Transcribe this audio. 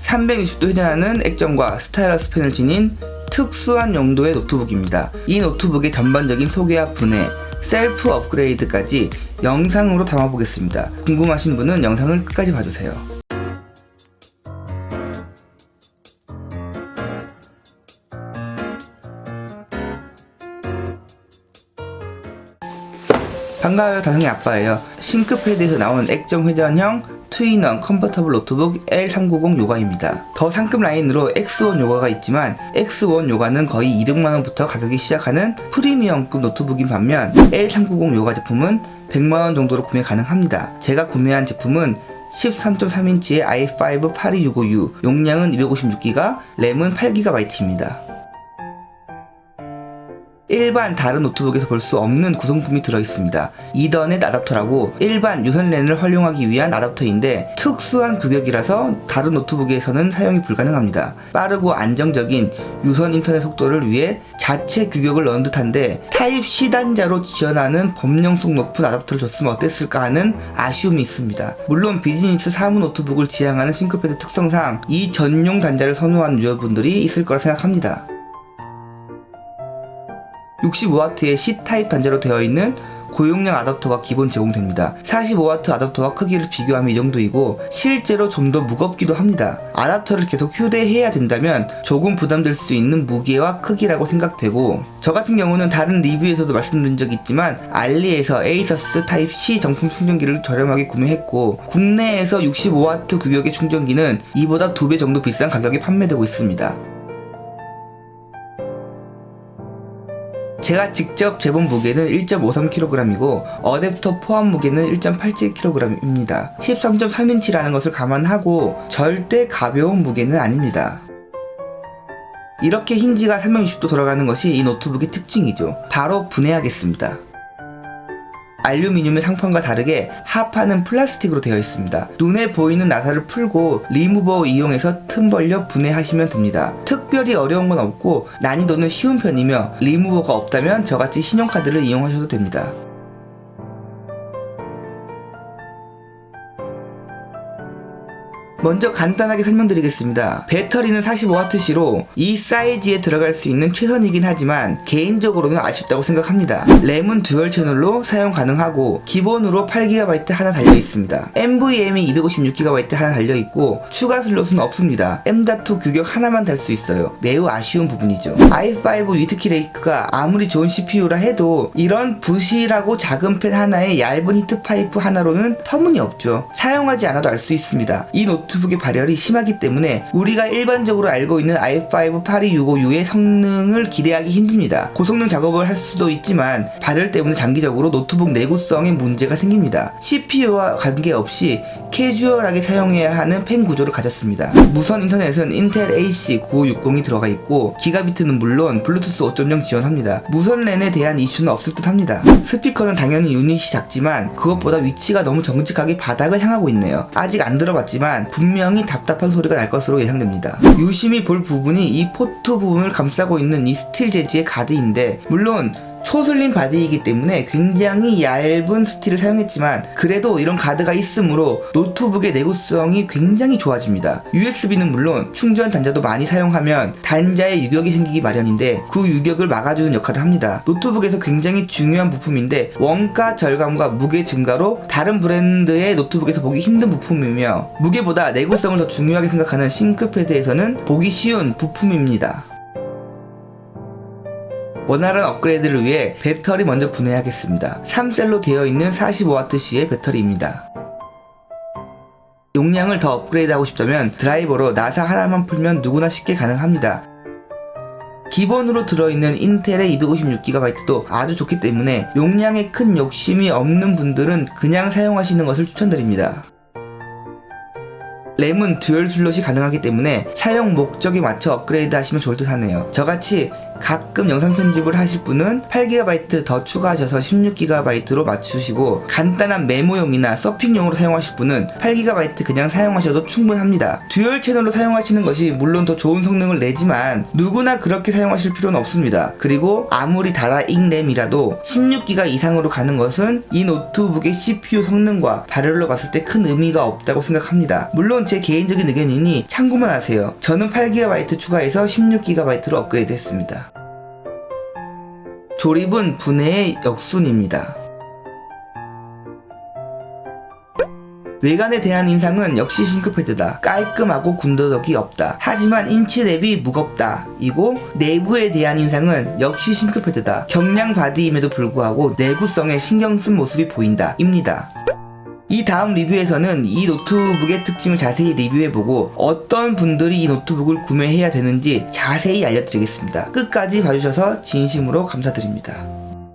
360도 회전하는 액정과 스타일러스 펜을 지닌 특수한 용도의 노트북입니다. 이 노트북의 전반적인 소개와 분해, 셀프 업그레이드까지 영상으로 담아보겠습니다. 궁금하신 분은 영상을 끝까지 봐주세요. 반가워요, 다성이 아빠예요. 싱크패드에서 나온 액정 회전형 투인원 컨버터블 노트북 L390 요가입니다. 더 상급 라인으로 X1 요가가 있지만 X1 요가는 거의 200만원부터 가격이 시작하는 프리미엄급 노트북인 반면 L390 요가 제품은 100만원 정도로 구매 가능합니다. 제가 구매한 제품은 13.3인치의 i5 8265U, 용량은 256GB, 램은 8GB입니다. 일반 다른 노트북에서 볼 수 없는 구성품이 들어있습니다. 이더넷 아답터라고 일반 유선 랜을 활용하기 위한 아답터인데 특수한 규격이라서 다른 노트북에서는 사용이 불가능합니다. 빠르고 안정적인 유선 인터넷 속도를 위해 자체 규격을 넣은 듯한데 타입C 단자로 지원하는 범용성 높은 아답터를 줬으면 어땠을까 하는 아쉬움이 있습니다. 물론 비즈니스 사무 노트북을 지향하는 싱크패드 특성상 이 전용 단자를 선호하는 유저분들이 있을 거라 생각합니다. 65W의 C타입 단자로 되어 있는 고용량 아답터가 기본 제공됩니다. 45W 아답터와 크기를 비교하면 이 정도이고 실제로 좀 더 무겁기도 합니다. 아답터를 계속 휴대해야 된다면 조금 부담될 수 있는 무게와 크기라고 생각되고, 저 같은 경우는 다른 리뷰에서도 말씀드린 적이 있지만 알리에서 에이서스 타입 C 정품 충전기를 저렴하게 구매했고 국내에서 65W 규격의 충전기는 이보다 2배 정도 비싼 가격에 판매되고 있습니다. 제가 직접 재본 무게는 1.53kg이고 어댑터 포함 무게는 1.87kg입니다. 13.3인치라는 것을 감안하고 절대 가벼운 무게는 아닙니다. 이렇게 힌지가 360도 돌아가는 것이 이 노트북의 특징이죠. 바로 분해하겠습니다. 알루미늄의 상판과 다르게 하판은 플라스틱으로 되어 있습니다. 눈에 보이는 나사를 풀고 리무버 이용해서 틈 벌려 분해하시면 됩니다. 특별히 어려운 건 없고 난이도는 쉬운 편이며 리무버가 없다면 저같이 신용카드를 이용하셔도 됩니다. 먼저 간단하게 설명드리겠습니다. 배터리는 45WC로 이 사이즈에 들어갈 수 있는 최선이긴 하지만 개인적으로는 아쉽다고 생각합니다. 램은 듀얼 채널로 사용 가능하고 기본으로 8GB 하나 달려있습니다. NVMe 256GB 하나 달려있고 추가 슬롯은 없습니다. M.2 규격 하나만 달 수 있어요. 매우 아쉬운 부분이죠. i5 위트키 레이크가 아무리 좋은 CPU라 해도 이런 부실하고 작은 펜 하나에 얇은 히트 파이프 하나로는 터무니없죠. 사용하지 않아도 알 수 있습니다. 이 노트북의 발열이 심하기 때문에 우리가 일반적으로 알고 있는 i5 8265U의 성능을 기대하기 힘듭니다. 고성능 작업을 할 수도 있지만 발열 때문에 장기적으로 노트북 내구성에 문제가 생깁니다. CPU와 관계없이 캐주얼하게 사용해야 하는 펜 구조를 가졌습니다. 무선 인터넷은 인텔 AC9560이 들어가 있고 기가비트는 물론 블루투스 5.0 지원합니다. 무선 랜에 대한 이슈는 없을 듯 합니다. 스피커는 당연히 유닛이 작지만 그것보다 위치가 너무 정직하게 바닥을 향하고 있네요. 아직 안 들어봤지만 분명히 답답한 소리가 날 것으로 예상됩니다. 유심히 볼 부분이 이 포트 부분을 감싸고 있는 이 스틸 재질의 가드인데 물론 초슬림 바디이기 때문에 굉장히 얇은 스틸을 사용했지만 그래도 이런 가드가 있으므로 노트북의 내구성이 굉장히 좋아집니다. USB는 물론 충전 단자도 많이 사용하면 단자에 유격이 생기기 마련인데 그 유격을 막아주는 역할을 합니다. 노트북에서 굉장히 중요한 부품인데 원가 절감과 무게 증가로 다른 브랜드의 노트북에서 보기 힘든 부품이며 무게보다 내구성을 더 중요하게 생각하는 싱크패드에서는 보기 쉬운 부품입니다. 원활한 업그레이드를 위해 배터리 먼저 분해하겠습니다. 3셀로 되어 있는 45WC의 배터리입니다. 용량을 더 업그레이드하고 싶다면 드라이버로 나사 하나만 풀면 누구나 쉽게 가능합니다. 기본으로 들어있는 인텔의 256GB도 아주 좋기 때문에 용량에 큰 욕심이 없는 분들은 그냥 사용하시는 것을 추천드립니다. 램은 듀얼 슬롯이 가능하기 때문에 사용 목적에 맞춰 업그레이드 하시면 좋을 듯 하네요. 저같이 가끔 영상 편집을 하실 분은 8GB 더 추가하셔서 16GB로 맞추시고, 간단한 메모용이나 서핑용으로 사용하실 분은 8GB 그냥 사용하셔도 충분합니다. 듀얼 채널로 사용하시는 것이 물론 더 좋은 성능을 내지만 누구나 그렇게 사용하실 필요는 없습니다. 그리고 아무리 다라잉램이라도 16GB 이상으로 가는 것은 이 노트북의 CPU 성능과 발열로 봤을 때 큰 의미가 없다고 생각합니다. 물론 제 개인적인 의견이니 참고만 하세요. 저는 8GB 추가해서 16GB로 업그레이드 했습니다. 조립은 분해의 역순입니다. 외관에 대한 인상은 역시 싱크패드다. 깔끔하고 군더더기 없다. 하지만 인치 대비 무겁다. 이고 내부에 대한 인상은 역시 싱크패드다. 경량 바디임에도 불구하고 내구성에 신경 쓴 모습이 보인다. 입니다. 이 다음 리뷰에서는 이 노트북의 특징을 자세히 리뷰해보고 어떤 분들이 이 노트북을 구매해야 되는지 자세히 알려드리겠습니다. 끝까지 봐주셔서 진심으로 감사드립니다.